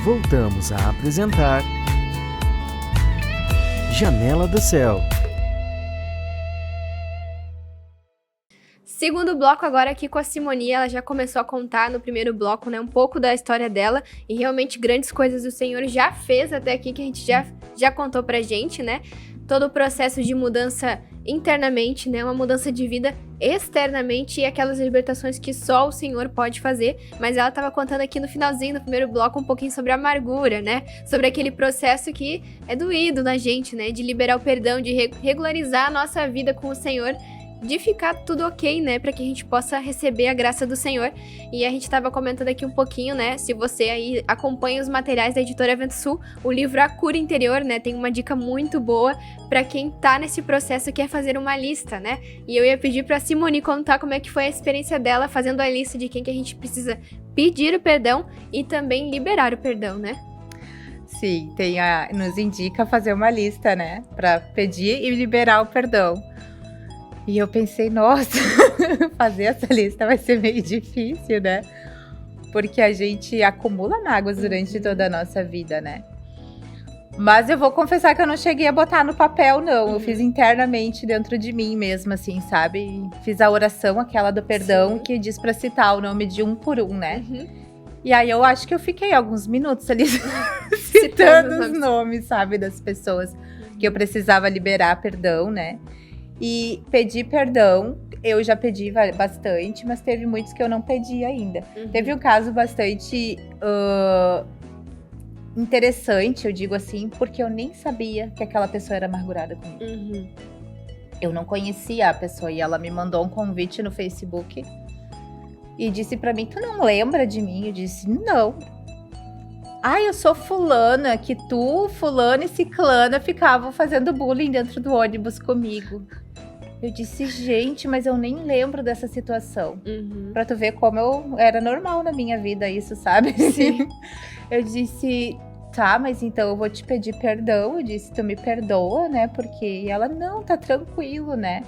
voltamos a apresentar Janela do Céu. Segundo bloco agora aqui com a Simoni, ela já começou a contar no primeiro bloco, né, um pouco da história dela, e realmente grandes coisas o Senhor já fez até aqui, que a gente já contou pra gente, né? Todo o processo de mudança internamente, né, uma mudança de vida externamente e aquelas libertações que só o Senhor pode fazer, mas ela estava contando aqui no finalzinho do primeiro bloco um pouquinho sobre a amargura, né, sobre aquele processo que é doído na gente, né, de liberar o perdão, de regularizar a nossa vida com o Senhor, de ficar tudo ok, né, para que a gente possa receber a graça do Senhor. E a gente tava comentando aqui um pouquinho, né, se você aí acompanha os materiais da Editora Vento Sul, o livro A Cura Interior, né, tem uma dica muito boa para quem tá nesse processo e quer fazer uma lista, né, e eu ia pedir pra Simoni contar como é que foi a experiência dela fazendo a lista de quem que a gente precisa pedir o perdão e também liberar o perdão, né. Sim, nos indica fazer uma lista, né, para pedir e liberar o perdão. E eu pensei, nossa, fazer essa lista vai ser meio difícil, né? Porque a gente acumula mágoas durante toda a nossa vida, né? Mas eu vou confessar que eu não cheguei a botar no papel, não. Eu fiz internamente dentro de mim mesma, assim, sabe? Fiz a oração, aquela do perdão, sim, que diz pra citar o nome de um por um, né? E aí eu acho que eu fiquei alguns minutos ali citando os nomes, sabe? Das pessoas que eu precisava liberar perdão, né? E pedir perdão, eu já pedi bastante, mas teve muitos que eu não pedi ainda. Teve um caso bastante interessante, eu digo assim, porque eu nem sabia que aquela pessoa era amargurada comigo. Eu não conhecia a pessoa e ela me mandou um convite no Facebook e disse pra mim, tu não lembra de mim? Eu disse, não. Eu sou fulana, que tu, fulana e ciclana ficavam fazendo bullying dentro do ônibus comigo. Eu disse, gente, mas eu nem lembro dessa situação. Pra tu ver como era normal na minha vida isso, sabe? Sim. Eu disse, tá, mas então eu vou te pedir perdão. Eu disse, tu me perdoa, né? Porque e ela, não, tá tranquilo, né?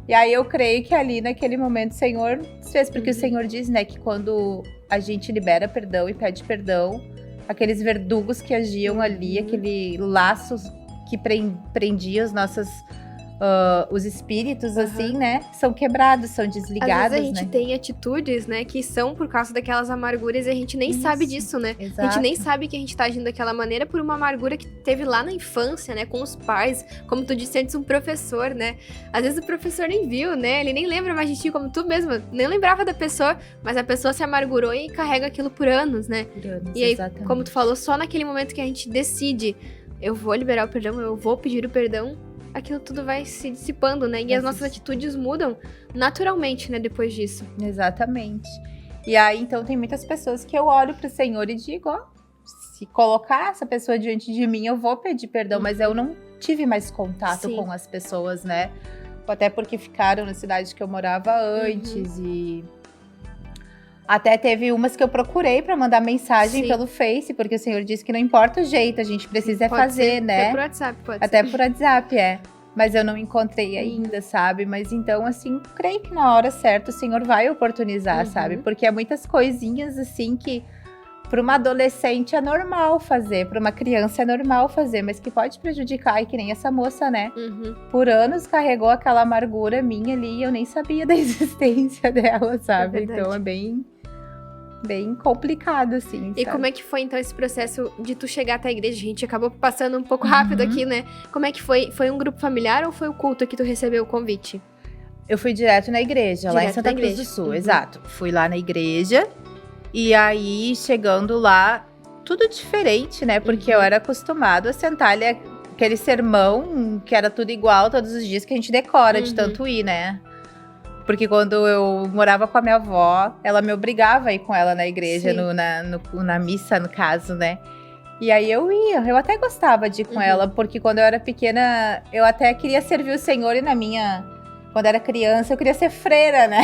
E aí eu creio que ali naquele momento o Senhor fez, porque o Senhor diz, né, que quando a gente libera perdão e pede perdão, aqueles verdugos que agiam ali, aquele laço que prendia os nossos os espíritos, assim, né, são quebrados, são desligados, às vezes a gente tem atitudes, né, que são por causa daquelas amarguras e a gente nem sabe disso, né? Exato. A gente nem sabe que a gente tá agindo daquela maneira por uma amargura que teve lá na infância, né, com os pais, como tu disse antes, um professor, né? Às vezes o professor nem viu, né, ele nem lembra mais de ti, como tu mesmo, nem lembrava da pessoa, mas a pessoa se amargurou e carrega aquilo por anos, né? Por anos, e aí, exatamente. Como tu falou, só naquele momento que a gente decide, eu vou liberar o perdão, eu vou pedir o perdão, aquilo tudo vai se dissipando, né? E as nossas atitudes mudam naturalmente, né? Depois disso. Exatamente. E aí, então, tem muitas pessoas que eu olho pro Senhor e digo, se colocar essa pessoa diante de mim, eu vou pedir perdão. Mas eu não tive mais contato com as pessoas, né? Até porque ficaram na cidade que eu morava antes e... Até teve umas que eu procurei pra mandar mensagem pelo Face, porque o Senhor disse que não importa o jeito, a gente precisa fazer, né? Até por WhatsApp, Até por WhatsApp, Mas eu não encontrei ainda, sabe? Mas então, assim, creio que na hora certa o Senhor vai oportunizar, sabe? Porque é muitas coisinhas, assim, que para uma adolescente é normal fazer, para uma criança é normal fazer, mas que pode prejudicar, e que nem essa moça, né? Por anos carregou aquela amargura minha ali e eu nem sabia da existência dela, sabe? Então é bem complicado, assim, E como é que foi, então, esse processo de tu chegar até a igreja? A gente acabou passando um pouco rápido aqui, né? Como é que foi? Foi um grupo familiar ou foi o culto que tu recebeu o convite? Eu fui direto na igreja, lá em Santa Cruz do Sul, exato. Fui lá na igreja e aí, chegando lá, tudo diferente, né? Porque eu era acostumado a sentar ali, aquele sermão que era tudo igual todos os dias, que a gente decora de tanto ir, né? Porque quando eu morava com a minha avó, ela me obrigava a ir com ela na igreja, na missa, no caso, né? E aí eu ia, eu até gostava de ir com ela, porque quando eu era pequena, eu até queria servir o Senhor e quando era criança, eu queria ser freira, né?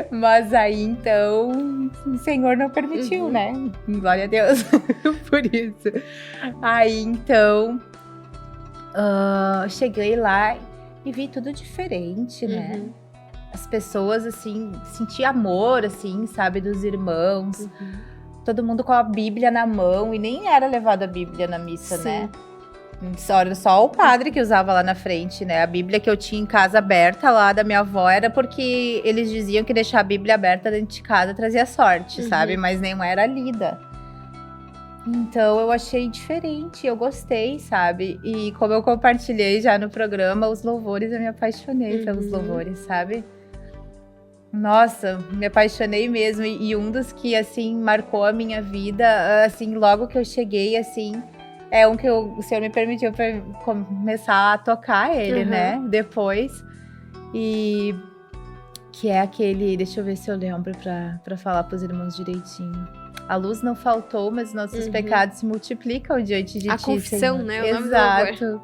Mas aí, então, o Senhor não permitiu, né? Glória a Deus por isso. Aí, então, cheguei lá e vi tudo diferente, né? As pessoas, assim, senti amor, assim, sabe, dos irmãos. todo mundo com a Bíblia na mão, e nem era levado a Bíblia na missa, Sim. né? Só o padre que usava lá na frente, né? A Bíblia que eu tinha em casa aberta lá da minha avó era porque eles diziam que deixar a Bíblia aberta dentro de casa trazia sorte, sabe? Mas nem era lida. Então eu achei diferente, eu gostei, sabe? E como eu compartilhei já no programa, os louvores, eu me apaixonei pelos louvores, sabe? Nossa, me apaixonei mesmo. E um dos que, assim, marcou a minha vida, assim, logo que eu cheguei, assim, é um que o Senhor me permitiu pra começar a tocar ele, né? Depois. E que é aquele, deixa eu ver se eu lembro pra falar pros irmãos direitinho. A luz não faltou, mas nossos pecados se multiplicam diante de ti, A confissão, Senhor. né? O nome do Exato.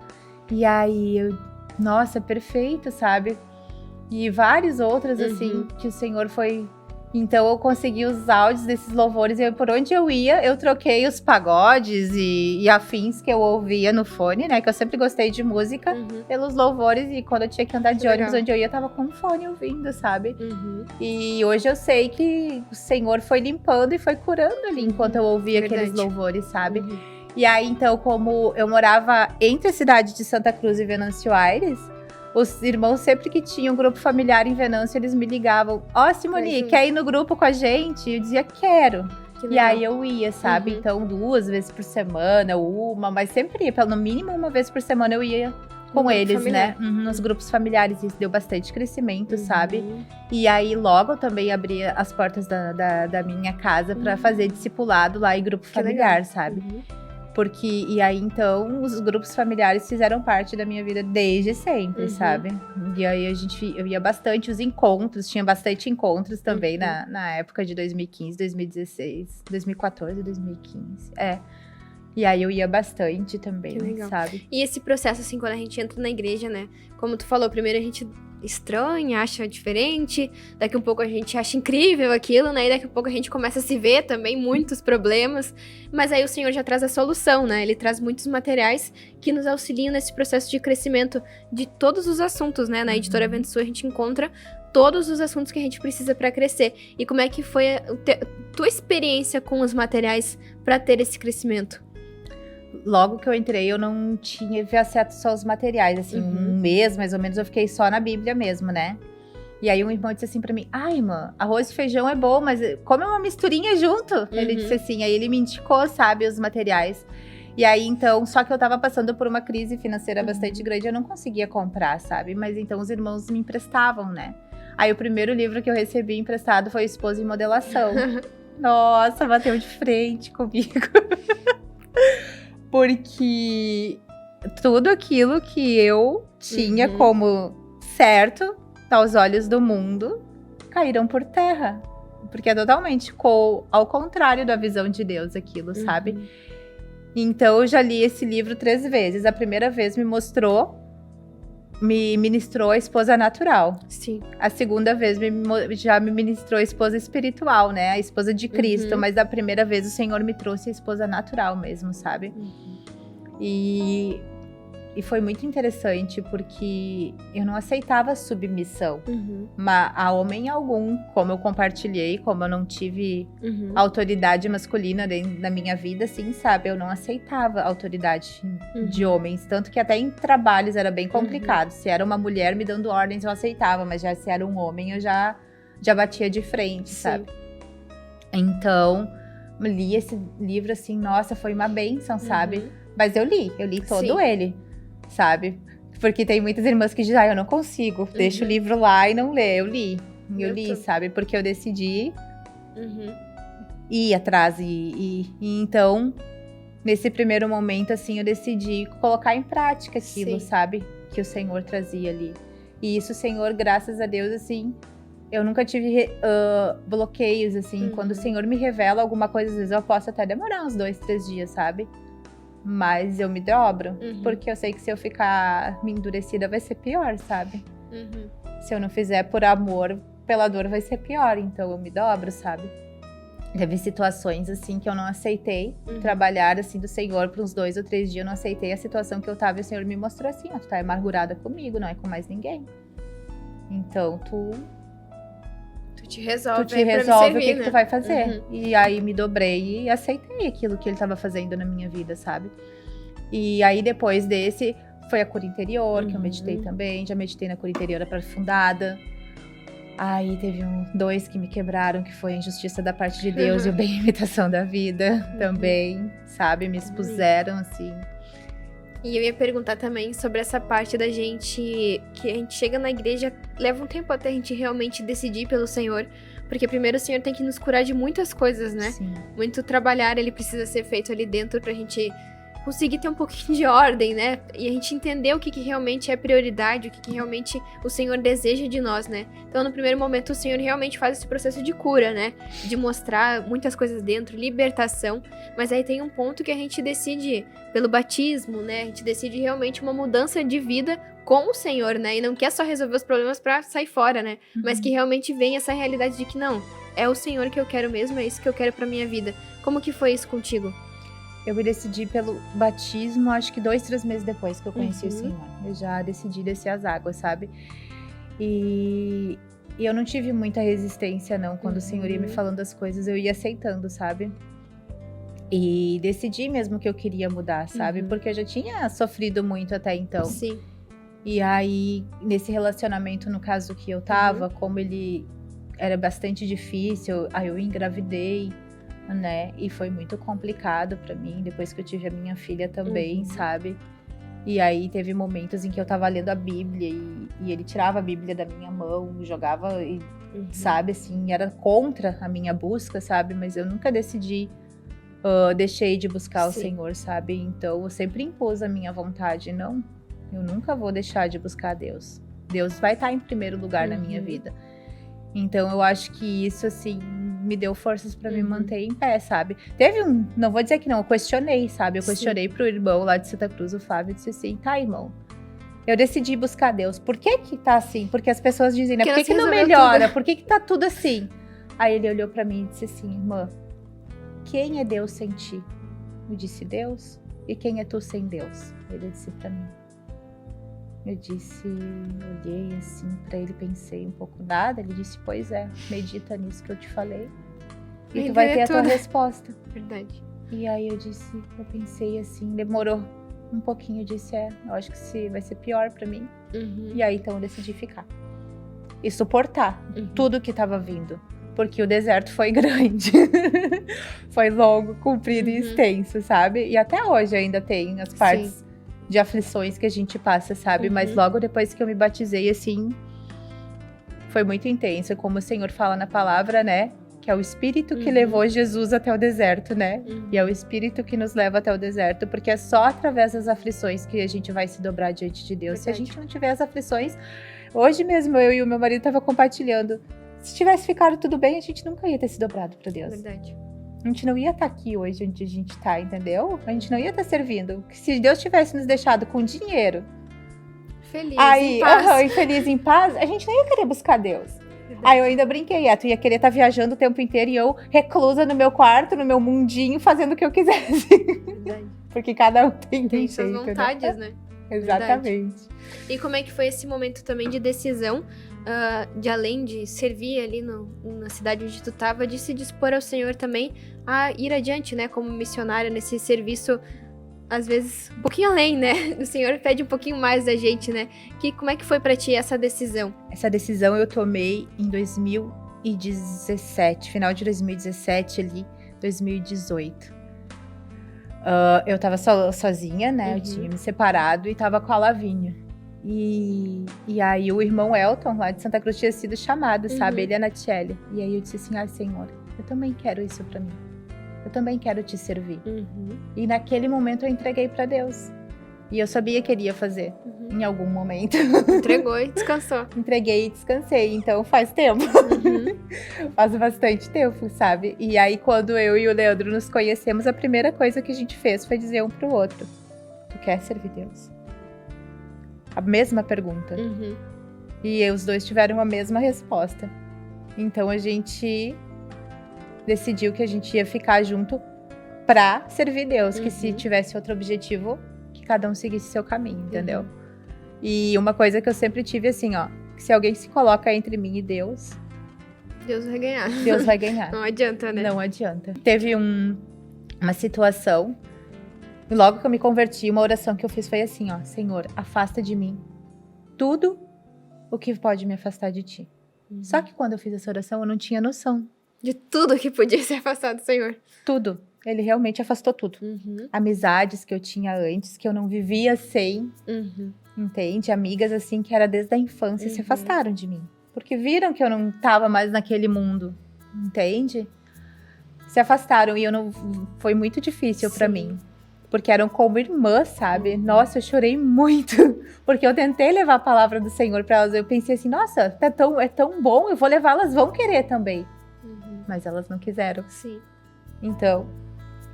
E aí, nossa, perfeito, sabe? E vários outros, assim, que o Senhor foi... Então, eu consegui os áudios desses louvores e por onde eu ia, eu troquei os pagodes e afins que eu ouvia no fone, né? Que eu sempre gostei de música, pelos louvores. E quando eu tinha que andar de ônibus, onde eu ia, eu tava com o fone ouvindo, sabe? E hoje eu sei que o Senhor foi limpando e foi curando ali, enquanto eu ouvia aqueles louvores, sabe? E aí, então, como eu morava entre a cidade de Santa Cruz e Venâncio Aires... Os irmãos, sempre que tinham um grupo familiar em Venâncio, eles me ligavam. Ó, Simone, quer ir no grupo com a gente? Eu dizia, quero. E aí eu ia, sabe? Então, 2 vezes por semana, mas sempre ia. No mínimo 1 vez por semana eu ia com eles, familiar, né? Nos grupos familiares. Isso deu bastante crescimento, sabe? E aí, logo, eu também abri as portas da minha casa pra fazer discipulado lá em grupo familiar, sabe? Porque, e aí, então, os grupos familiares fizeram parte da minha vida desde sempre, sabe? E aí, eu ia bastante, os encontros, tinha bastante encontros também na época de 2015, 2016, 2014, 2015, E aí, eu ia bastante também, sabe? E esse processo, assim, quando a gente entra na igreja, né? Como tu falou, primeiro a gente estranha, acha diferente, daqui a pouco a gente acha incrível aquilo, né? E daqui a pouco a gente começa a se ver também, muitos problemas, mas aí o Senhor já traz a solução, né? Ele traz muitos materiais que nos auxiliam nesse processo de crescimento de todos os assuntos, né? Na Editora Vento Sul a gente encontra todos os assuntos que a gente precisa para crescer. E como é que foi a tua experiência com os materiais para ter esse crescimento? Logo que eu entrei, eu não tive acesso aos materiais, assim, um mês, mais ou menos, eu fiquei só na Bíblia mesmo, né? E aí um irmão disse assim pra mim, ai, irmã, arroz e feijão é bom, mas come uma misturinha junto. Ele disse assim, aí ele me indicou, sabe, os materiais. E aí, então, só que eu tava passando por uma crise financeira bastante grande, eu não conseguia comprar, sabe? Mas então os irmãos me emprestavam, né? Aí o primeiro livro que eu recebi emprestado foi Esposa em Modelação. Nossa, bateu de frente comigo. Porque tudo aquilo que eu tinha como certo aos olhos do mundo caíram por terra. Porque é totalmente ao contrário da visão de Deus aquilo, sabe? Então eu já li esse livro 3 vezes. A primeira vez me ministrou a esposa natural. Sim. A segunda vez já me ministrou a esposa espiritual, né? A esposa de Cristo. Mas da primeira vez o Senhor me trouxe a esposa natural mesmo, sabe? E foi muito interessante porque eu não aceitava submissão a homem algum, como eu compartilhei, como eu não tive autoridade masculina na minha vida, assim, sabe? Eu não aceitava autoridade de homens, tanto que até em trabalhos era bem complicado. Se era uma mulher me dando ordens, eu aceitava, mas já se era um homem, eu já batia de frente, sabe? Então, li esse livro assim, nossa, foi uma bênção, sabe? Mas eu li todo ele, sabe? Porque tem muitas irmãs que dizem, eu não consigo, deixa o livro lá e não lê. Eu li, sabe? Porque eu decidi ir atrás e então, nesse primeiro momento, assim, eu decidi colocar em prática aquilo, sabe? Que o Senhor trazia ali. E isso, o Senhor, graças a Deus, assim, eu nunca tive bloqueios, assim. Quando o Senhor me revela alguma coisa, às vezes eu posso até demorar uns 2, 3 dias, sabe? Mas eu me dobro, porque eu sei que se eu ficar me endurecida vai ser pior, sabe? Se eu não fizer por amor, pela dor vai ser pior, então eu me dobro, sabe? Teve situações, assim, que eu não aceitei trabalhar, assim, do Senhor por uns 2 ou 3 dias, eu não aceitei a situação que eu tava e o Senhor me mostrou assim, ó, tu tá amargurada comigo, não é com mais ninguém. Então, tu te resolve, tu te pra me resolve servir, o que né? tu vai fazer. E aí me dobrei e aceitei aquilo que ele tava fazendo na minha vida, sabe? E aí depois desse, foi a cura interior, que eu meditei também. Já meditei na cura interior aprofundada. Aí teve dois que me quebraram, que foi a injustiça da parte de Deus e o bem imitação da vida também, sabe? Me expuseram, assim. E eu ia perguntar também sobre essa parte da gente, que a gente chega na igreja, leva um tempo até a gente realmente decidir pelo Senhor, porque primeiro o Senhor tem que nos curar de muitas coisas, né? Sim. Muito trabalhar, ele precisa ser feito ali dentro pra gente conseguir ter um pouquinho de ordem, né? E a gente entender o que realmente é prioridade, o que realmente o Senhor deseja de nós, né? Então, no primeiro momento, o Senhor realmente faz esse processo de cura, né? De mostrar muitas coisas dentro, libertação. Mas aí tem um ponto que a gente decide pelo batismo, né? A gente decide realmente uma mudança de vida com o Senhor, né? E não quer só resolver os problemas pra sair fora, né? Mas que realmente vem essa realidade de que não, é o Senhor que eu quero mesmo, é isso que eu quero pra minha vida. Como que foi isso contigo? Eu me decidi pelo batismo, acho que 2, 3 meses depois que eu conheci o Senhor. Eu já decidi descer as águas, sabe? E eu não tive muita resistência, não. Quando o Senhor ia me falando as coisas, eu ia aceitando, sabe? E decidi mesmo que eu queria mudar, sabe? Porque eu já tinha sofrido muito até então. Sim. E aí, nesse relacionamento, no caso que eu tava, como ele era bastante difícil, aí eu engravidei, né? E foi muito complicado pra mim, depois que eu tive a minha filha também, sabe? E aí teve momentos em que eu tava lendo a Bíblia e ele tirava a Bíblia da minha mão, jogava, e, sabe, assim, era contra a minha busca, sabe? Mas eu nunca deixei de buscar o Senhor, sabe? Então eu sempre impus a minha vontade, não, eu nunca vou deixar de buscar Deus. Deus vai estar em primeiro lugar na minha vida. Então eu acho que isso, assim, me deu forças pra me manter em pé, sabe? Teve não vou dizer que não, eu questionei, sabe? Eu questionei pro irmão lá de Santa Cruz, o Fábio, e disse assim, tá, irmão, eu decidi buscar Deus. Por que que tá assim? Porque as pessoas dizem, né? Por que não melhora? Tudo. Por que que tá tudo assim? Aí ele olhou pra mim e disse assim, irmã, quem é Deus sem ti? Eu disse, Deus. E quem é tu sem Deus? Ele disse pra mim. Eu disse, olhei assim pra ele, pensei um pouco nada. Ele disse, pois é, medita nisso que eu te falei. E tu vai ter a tua resposta. Verdade. E aí eu pensei assim, demorou um pouquinho, eu disse, eu acho que vai ser pior pra mim. E aí então eu decidi ficar. E suportar tudo que tava vindo. Porque o deserto foi grande. Foi longo, comprido e extenso, sabe? E até hoje ainda tem as partes de aflições que a gente passa, sabe? Mas logo depois que eu me batizei, assim, foi muito intenso. Como o Senhor fala na palavra, né? Que é o Espírito que levou Jesus até o deserto, né? E é o Espírito que nos leva até o deserto, porque é só através das aflições que a gente vai se dobrar diante de Deus. Se a gente não tiver as aflições... Hoje mesmo, eu e o meu marido tava compartilhando. Se tivesse ficado tudo bem, a gente nunca ia ter se dobrado pra Deus. Verdade. A gente não ia estar aqui hoje onde a gente tá, entendeu? A gente não ia estar servindo. Se Deus tivesse nos deixado com dinheiro... Feliz, aí, em paz. feliz, em paz, a gente não ia querer buscar Deus. Verdade. Aí eu ainda brinquei, tu ia querer estar viajando o tempo inteiro e eu reclusa no meu quarto, no meu mundinho, fazendo o que eu quisesse. Verdade. Porque cada um tem suas vontades, né? Exatamente. Verdade. E como é que foi esse momento também de decisão, de além de servir ali na cidade onde tu tava, de se dispor ao Senhor também a ir adiante, né? Como missionária nesse serviço, às vezes, um pouquinho além, né? O Senhor pede um pouquinho mais da gente, né? Como é que foi pra ti essa decisão? Essa decisão eu tomei em 2017, final de 2017 ali, 2018. Eu tava sozinha, né? Eu tinha me separado e tava com a Lavínia. E aí o irmão Elton, lá de Santa Cruz, tinha sido chamado, sabe? Ele e a Natiele. E aí eu disse assim, Senhor, eu também quero isso pra mim. Eu também quero te servir. E naquele momento eu entreguei pra Deus. E eu sabia que ele ia fazer, em algum momento. Entregou e descansou. Entreguei e descansei, então faz tempo. Faz bastante tempo, sabe? E aí quando eu e o Leandro nos conhecemos, a primeira coisa que a gente fez foi dizer um pro outro, tu quer servir Deus? A mesma pergunta. E os dois tiveram a mesma resposta. Então a gente decidiu que a gente ia ficar junto pra servir Deus, que se tivesse outro objetivo, que cada um seguisse seu caminho, entendeu? E uma coisa que eu sempre tive assim, que se alguém se coloca entre mim e Deus Deus vai ganhar. Deus vai ganhar. Não adianta, né? Não adianta. Teve uma situação, logo que eu me converti, uma oração que eu fiz foi assim, ó: Senhor, afasta de mim tudo o que pode me afastar de ti. Só que quando eu fiz essa oração, eu não tinha noção. De tudo que podia ser afastado do Senhor. Tudo. Ele realmente afastou tudo. Amizades que eu tinha antes, que eu não vivia sem, entende? Amigas assim, que era desde a infância, se afastaram de mim. Porque viram que eu não tava mais naquele mundo, entende? Se afastaram e foi muito difícil pra mim. Porque eram como irmãs, sabe? Nossa, eu chorei muito. Porque eu tentei levar a palavra do Senhor pra elas. Eu pensei assim, nossa, é tão bom, eu vou levar, elas vão querer também. Mas elas não quiseram. Sim. Então,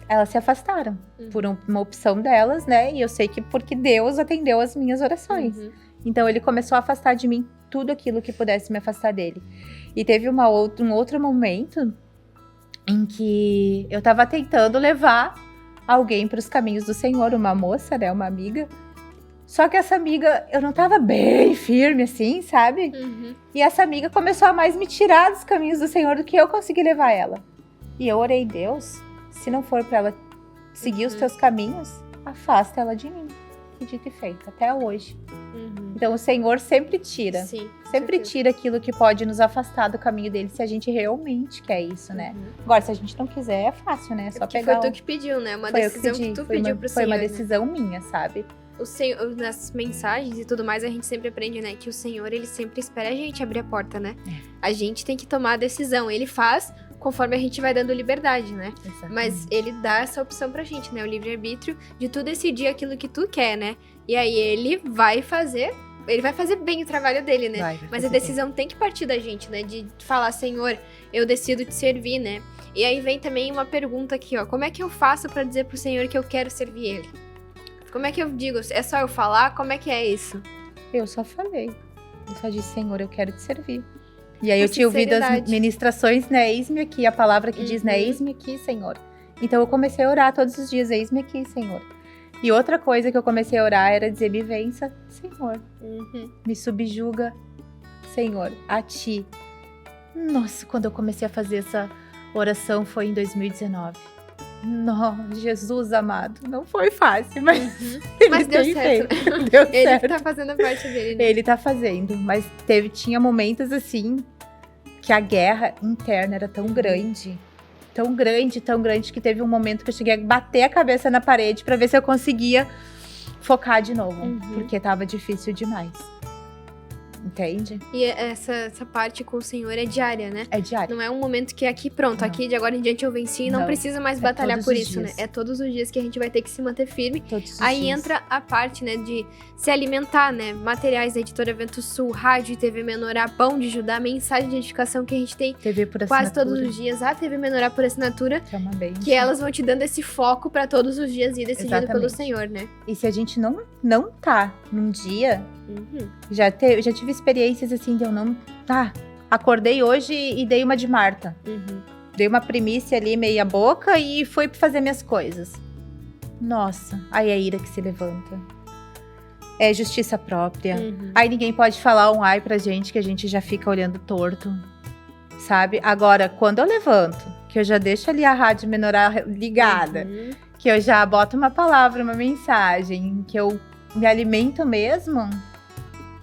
elas se afastaram por uma opção delas, né? E eu sei que porque Deus atendeu as minhas orações. Então, ele começou a afastar de mim tudo aquilo que pudesse me afastar dele. E teve um outro momento em que eu tava tentando levar alguém para os caminhos do Senhor, uma moça, né? Uma amiga. Só que essa amiga, eu não tava bem firme assim, sabe? E essa amiga começou a mais me tirar dos caminhos do Senhor do que eu consegui levar ela. E eu orei, Deus, se não for para ela seguir os teus caminhos, afasta ela de mim. E dito e feito, até hoje. Então o Senhor sempre tira. Sim, sempre tira aquilo que pode nos afastar do caminho dele, se a gente realmente quer isso, né? Agora, se a gente não quiser, é fácil, né? É só pegar. Foi tu que pediu, né? Uma foi decisão que tu pediu pro Senhor. Foi uma decisão minha, sabe? O Senhor, nas mensagens e tudo mais, a gente sempre aprende, né? Que o Senhor, ele sempre espera a gente abrir a porta, né? A gente tem que tomar a decisão. Ele faz conforme a gente vai dando liberdade, né? Exatamente. Mas ele dá essa opção pra gente, né? O livre-arbítrio de tu decidir aquilo que tu quer, né? E aí ele vai fazer bem o trabalho dele, né? Mas a decisão tem que partir da gente, né? De falar, Senhor, eu decido te servir, né? E aí vem também uma pergunta aqui, ó. Como é que eu faço pra dizer pro Senhor que eu quero servir ele? Como é que eu digo? É só eu falar? Como é que é isso? Eu só falei. Eu só disse, Senhor, eu quero te servir. E aí eu tinha ouvido as ministrações, né? Eis-me aqui, a palavra que diz, né? Eis-me aqui, Senhor. Então eu comecei a orar todos os dias, eis-me aqui, Senhor. E outra coisa que eu comecei a orar era dizer, me vença, Senhor. Me subjuga, Senhor, a ti. Nossa, quando eu comecei a fazer essa oração foi em 2019. Nossa, Jesus amado, não foi fácil, mas mas deu certo. Deu ele certo. Ele tá fazendo a parte dele, né? Ele tá fazendo, mas tinha momentos assim que a guerra interna era tão grande, que teve um momento que eu cheguei a bater a cabeça na parede pra ver se eu conseguia focar de novo, porque tava difícil demais. Entende? E essa parte com o Senhor é diária, né? É diária. Não é um momento que é aqui, pronto, aqui de agora em diante eu venci e não precisa mais batalhar por isso, né? É todos os dias que a gente vai ter que se manter firme. Aí entra a parte, né, de se alimentar, né? Materiais da Editora Vento Sul, rádio e TV Menorá, Pão de Judá, mensagem de edificação que a gente tem TV por quase todos os dias. A TV Menorá por assinatura. Que é uma bênção. Que elas vão te dando esse foco pra todos os dias ir decidido pelo Senhor, né? E se a gente não tá num dia... Já tive experiências assim de eu não... acordei hoje e dei uma de Marta. Dei uma primícia ali, meia boca, e fui fazer minhas coisas. Nossa, aí é a ira que se levanta. É justiça própria. Aí ninguém pode falar um ai pra gente, que a gente já fica olhando torto. Sabe? Agora, quando eu levanto, que eu já deixo ali a rádio Menorá ligada, que eu já boto uma palavra, uma mensagem, que eu me alimento mesmo...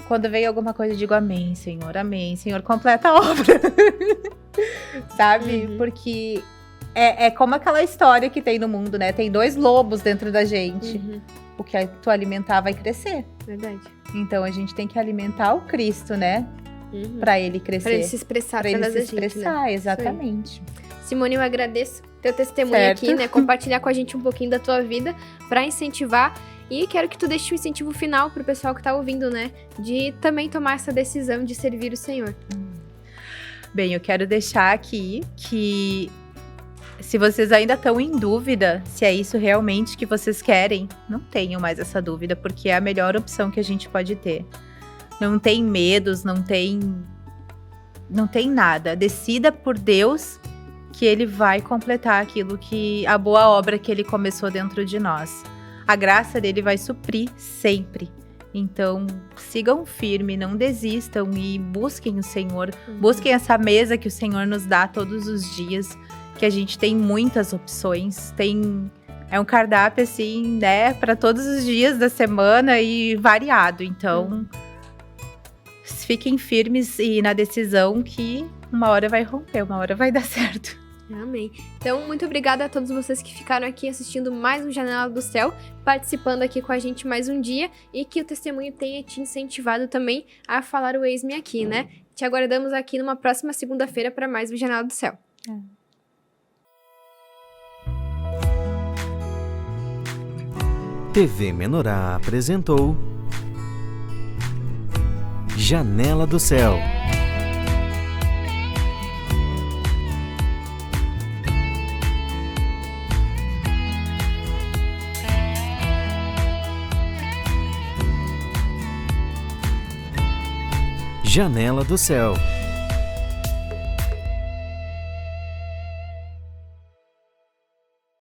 Quando vem alguma coisa, eu digo amém, Senhor, completa a obra. Sabe? Porque é como aquela história que tem no mundo, né? Tem 2 lobos dentro da gente. O que tu alimentar vai crescer. Verdade. Então a gente tem que alimentar o Cristo, né? Pra ele crescer. Pra ele se expressar. Pra ele se expressar, né? Exatamente. Simone, eu agradeço teu testemunho aqui, né? Compartilhar com a gente um pouquinho da tua vida pra incentivar. E quero que tu deixe um incentivo final pro pessoal que tá ouvindo, né? De também tomar essa decisão de servir o Senhor. Bem, eu quero deixar aqui que se vocês ainda estão em dúvida se é isso realmente que vocês querem, não tenham mais essa dúvida, porque é a melhor opção que a gente pode ter. Não tem medos, não tem nada. Decida por Deus que Ele vai completar a boa obra que Ele começou dentro de nós. A graça dele vai suprir sempre. Então, sigam firme, não desistam e busquem o Senhor. Busquem essa mesa que o Senhor nos dá todos os dias, que a gente tem muitas opções. É um cardápio, assim, né, para todos os dias da semana e variado. Então, fiquem firmes e na decisão que uma hora vai romper, uma hora vai dar certo. Amém. Então, muito obrigada a todos vocês que ficaram aqui assistindo mais um Janela do Céu, participando aqui com a gente mais um dia, e que o testemunho tenha te incentivado também a falar o Eis-me Aqui, né? Te aguardamos aqui numa próxima segunda-feira para mais um Janela do Céu. TV Menorá apresentou Janela do Céu. Janela do Céu.